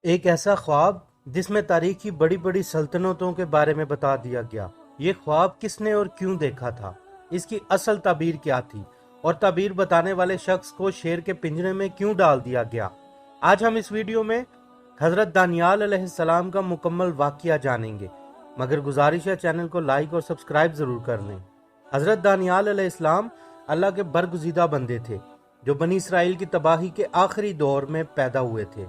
ایک ایسا خواب جس میں تاریخ کی بڑی بڑی سلطنتوں کے بارے میں بتا دیا گیا۔ یہ خواب کس نے اور کیوں دیکھا تھا، اس کی اصل تعبیر کیا تھی، اور تعبیر بتانے والے شخص کو شیر کے پنجرے میں کیوں ڈال دیا گیا۔ آج ہم اس ویڈیو میں حضرت دانیال علیہ السلام کا مکمل واقعہ جانیں گے، مگر گزارش ہے چینل کو لائک اور سبسکرائب ضرور کر لیں۔ حضرت دانیال علیہ السلام اللہ کے برگزیدہ بندے تھے جو بنی اسرائیل کی تباہی کے آخری دور میں پیدا ہوئے تھے۔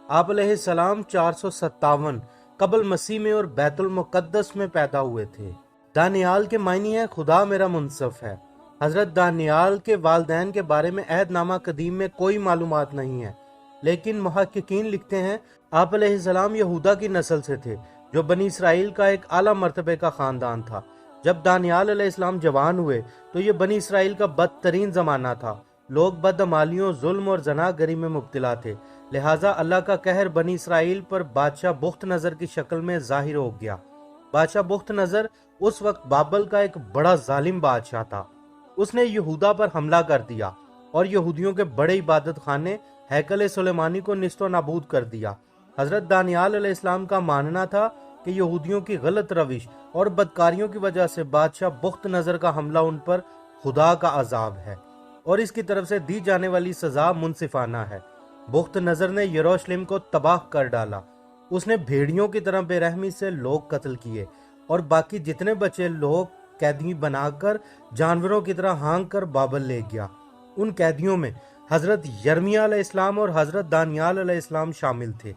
آپ علیہ السلام 457 قبل مسیح میں اور بیت المقدس میں پیدا ہوئے تھے۔ دانیال کے معنی ہے خدا میرا منصف ہے۔ حضرت دانیال کے والدین کے بارے میں عہد نامہ قدیم میں کوئی معلومات نہیں ہے، لیکن محققین لکھتے ہیں آپ علیہ السلام یہودا کی نسل سے تھے جو بنی اسرائیل کا ایک اعلیٰ مرتبے کا خاندان تھا۔ جب دانیال علیہ السلام جوان ہوئے تو یہ بنی اسرائیل کا بدترین زمانہ تھا۔ لوگ بدعمالیوں، ظلم اور زنا گری میں مبتلا تھے، لہٰذا اللہ کا قہر بنی اسرائیل پر بادشاہ بخت نظر کی شکل میں ظاہر ہو گیا۔ بادشاہ بخت نظر اس وقت بابل کا ایک بڑا ظالم بادشاہ تھا۔ اس نے یہودا پر حملہ کر دیا اور یہودیوں کے بڑے عبادت خانے ہیکل سلیمانی کو نیست و نابود کر دیا۔ حضرت دانیال علیہ السلام کا ماننا تھا کہ یہودیوں کی غلط روش اور بدکاریوں کی وجہ سے بادشاہ بخت نظر کا حملہ ان پر خدا کا عذاب ہے اور اس کی طرف سے دی جانے والی سزا منصفانہ ہے۔ بخت نظر نے یروشلم کو تباہ کر ڈالا۔ اس نے بھیڑیوں کی طرح بے رحمی سے لوگ قتل کیے اور باقی جتنے بچے لوگ قیدی بنا کر جانوروں کی طرح ہانک کر بابل لے گیا۔ ان قیدیوں میں حضرت یرمیہ علیہ السلام اور حضرت دانیال علیہ السلام شامل تھے۔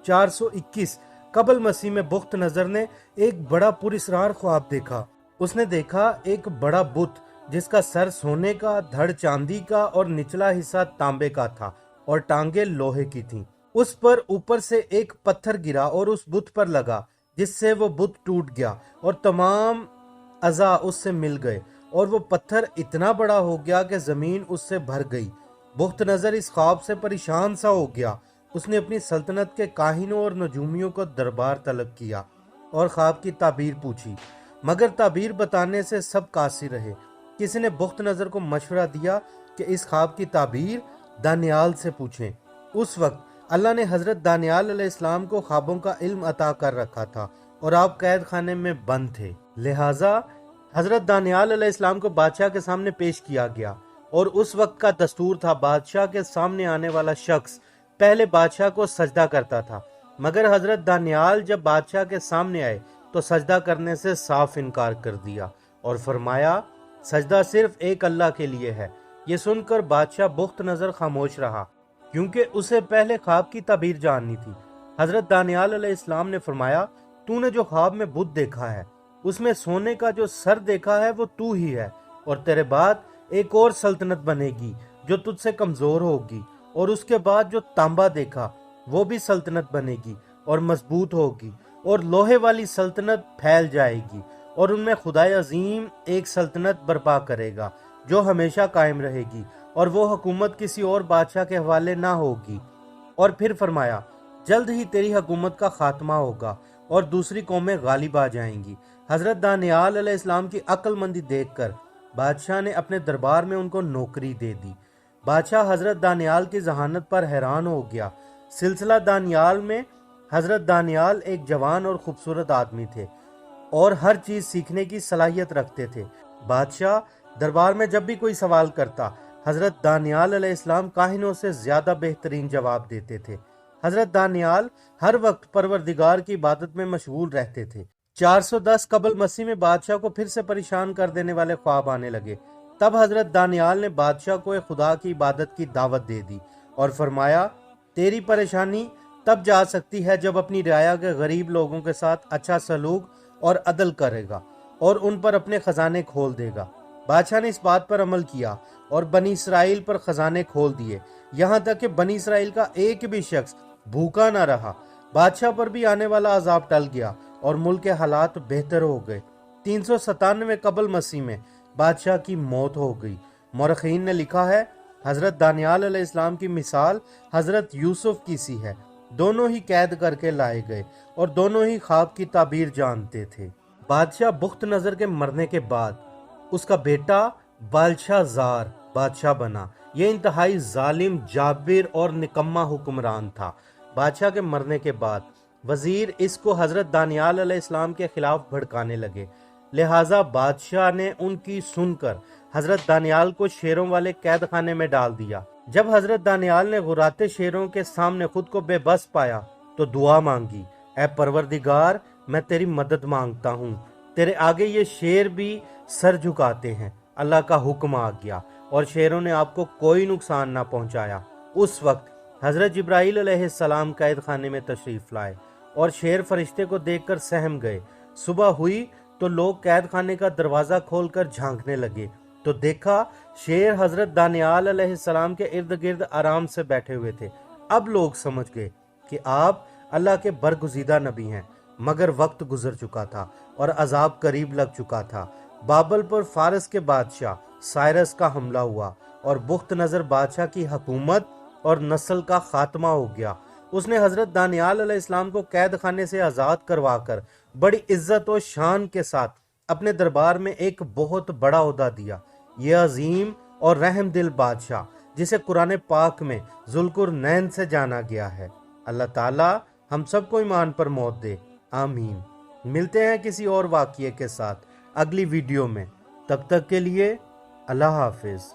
421 قبل مسیح میں بخت نظر نے ایک بڑا پراسرار خواب دیکھا۔ اس نے دیکھا ایک بڑا بت جس کا سر سونے کا، دھڑ چاندی کا اور نچلا حصہ تانبے کا تھا اور ٹانگیں لوہے کی تھیں۔ اس پر اوپر سے ایک پتھر گرا اور اس بت پر لگا، جس سے وہ بت ٹوٹ گیا اور تمام اعضاء اس سے مل گئے، اور وہ پتھر اتنا بڑا ہو گیا کہ زمین اس سے بھر گئی۔ بخت نظر اس خواب سے پریشان سا ہو گیا۔ اس نے اپنی سلطنت کے کاہنوں اور نجومیوں کو دربار طلب کیا اور خواب کی تعبیر پوچھی، مگر تعبیر بتانے سے سب قاصر رہے۔ کسی نے بخت نظر کو مشورہ دیا کہ اس خواب کی تعبیر دانیال سے پوچھیں۔ اس وقت اللہ نے حضرت دانیال علیہ السلام کو خوابوں کا علم عطا کر رکھا تھا اور آپ قید خانے میں بند تھے، لہٰذا حضرت دانیال علیہ السلام کو بادشاہ کے سامنے پیش کیا گیا، اور اس وقت کا دستور تھا بادشاہ کے سامنے آنے والا شخص پہلے بادشاہ کو سجدہ کرتا تھا، مگر حضرت دانیال جب بادشاہ کے سامنے آئے تو سجدہ کرنے سے صاف انکار کر دیا اور فرمایا سجدہ صرف ایک اللہ کے لیے ہے۔ یہ سن کر بادشاہ بخت نظر خاموش رہا کیونکہ اسے پہلے خواب کی تعبیر جاننی تھی۔ حضرت دانیال علیہ السلام نے فرمایا تو نے جو خواب میں بت دیکھا ہے اس میں سونے کا جو سر دیکھا ہے وہ تو ہی ہے، اور تیرے بعد ایک اور سلطنت بنے گی جو تجھ سے کمزور ہوگی، اور اس کے بعد جو تانبا دیکھا وہ بھی سلطنت بنے گی اور مضبوط ہوگی، اور لوہے والی سلطنت پھیل جائے گی، اور ان میں خدائے عظیم ایک سلطنت برپا کرے گا جو ہمیشہ قائم رہے گی، اور وہ حکومت کسی اور بادشاہ کے حوالے نہ ہوگی۔ اور پھر فرمایا جلد ہی تیری حکومت کا خاتمہ ہوگا اور دوسری قومیں غالب آ جائیں گی۔ حضرت دانیال علیہ السلام کی عقل مندی دیکھ کر بادشاہ نے اپنے دربار میں ان کو نوکری دے دی۔ بادشاہ حضرت دانیال کی ذہانت پر حیران ہو گیا۔ سلسلہ دانیال میں حضرت دانیال ایک جوان اور خوبصورت آدمی تھے اور ہر چیز سیکھنے کی صلاحیت رکھتے تھے۔ بادشاہ دربار میں جب بھی کوئی سوال کرتا حضرت دانیال علیہ السلام کاہنوں سے زیادہ بہترین جواب دیتے تھے۔ حضرت دانیال ہر وقت پروردگار کی عبادت میں مشغول رہتے تھے۔ 410 قبل مسیح میں بادشاہ کو پھر سے پریشان کر دینے والے خواب آنے لگے۔ تب حضرت دانیال نے بادشاہ کو خدا کی عبادت کی دعوت دے دی اور فرمایا تیری پریشانی تب جا سکتی ہے جب اپنی رعایا کے غریب لوگوں کے ساتھ اچھا سلوک اور عدل کرے گا اور ان پر اپنے خزانے کھول دے گا۔ بادشاہ نے اس بات پر عمل کیا اور بنی اسرائیل پر خزانے کھول دیے، یہاں تک کہ بنی اسرائیل کا ایک بھی شخص بھوکا نہ رہا۔ بادشاہ پر بھی آنے والا عذاب ٹل گیا اور ملک کے حالات بہتر ہو گئے۔ 397 قبل مسیح میں بادشاہ کی موت ہو گئی۔ مورخین نے لکھا ہے حضرت دانیال علیہ السلام کی مثال حضرت یوسف کی سی ہے، دونوں ہی قید کر کے لائے گئے اور دونوں ہی خواب کی تعبیر جانتے تھے۔ بادشاہ بخت نظر کے مرنے کے بعد اس کا بیٹا بادشاہ بنا۔ یہ انتہائی ظالم، جابر اور نکما حکمران تھا۔ بادشاہ کے مرنے کے بعد وزیر اس کو حضرت دانیال علیہ السلام کے خلاف بھڑکانے لگے، لہٰذا بادشاہ نے ان کی سن کر حضرت دانیال کو شیروں والے قید خانے میں ڈال دیا۔ جب حضرت دانیال نے غراتے شیروں کے سامنے خود کو بے بس پایا تو دعا مانگی، اے پروردگار، میں تیری مدد مانگتا ہوں، تیرے آگے یہ شیر بھی سر جھکاتے ہیں۔ اللہ کا حکم آ گیا اور شیروں نے آپ کو کوئی نقصان نہ پہنچایا۔ اس وقت حضرت جبرائیل علیہ السلام قید خانے میں تشریف لائے اور شیر فرشتے کو دیکھ کر سہم گئے۔ صبح ہوئی تو لوگ قید خانے کا دروازہ کھول کر جھانکنے لگے تو دیکھا شیر حضرت دانیال علیہ السلام کے ارد گرد آرام سے بیٹھے ہوئے تھے۔ اب لوگ سمجھ گئے کہ آپ اللہ کے برگزیدہ نبی ہیں، مگر وقت گزر چکا تھا اور عذاب قریب لگ چکا تھا۔ بابل پر فارس کے بادشاہ سائرس کا حملہ ہوا اور بخت نظر بادشاہ کی حکومت اور نسل کا خاتمہ ہو گیا۔ اس نے حضرت دانیال علیہ السلام کو قید خانے سے آزاد کروا کر بڑی عزت و شان کے ساتھ اپنے دربار میں ایک بہت بڑا عہدہ دیا۔ یہ عظیم اور رحم دل بادشاہ، جسے قرآن پاک میں ذوالقرنین سے جانا گیا ہے، اللہ تعالی ہم سب کو ایمان پر موت دے، آمین۔ ملتے ہیں کسی اور واقعے کے ساتھ اگلی ویڈیو میں، تب تک کے لیے اللہ حافظ۔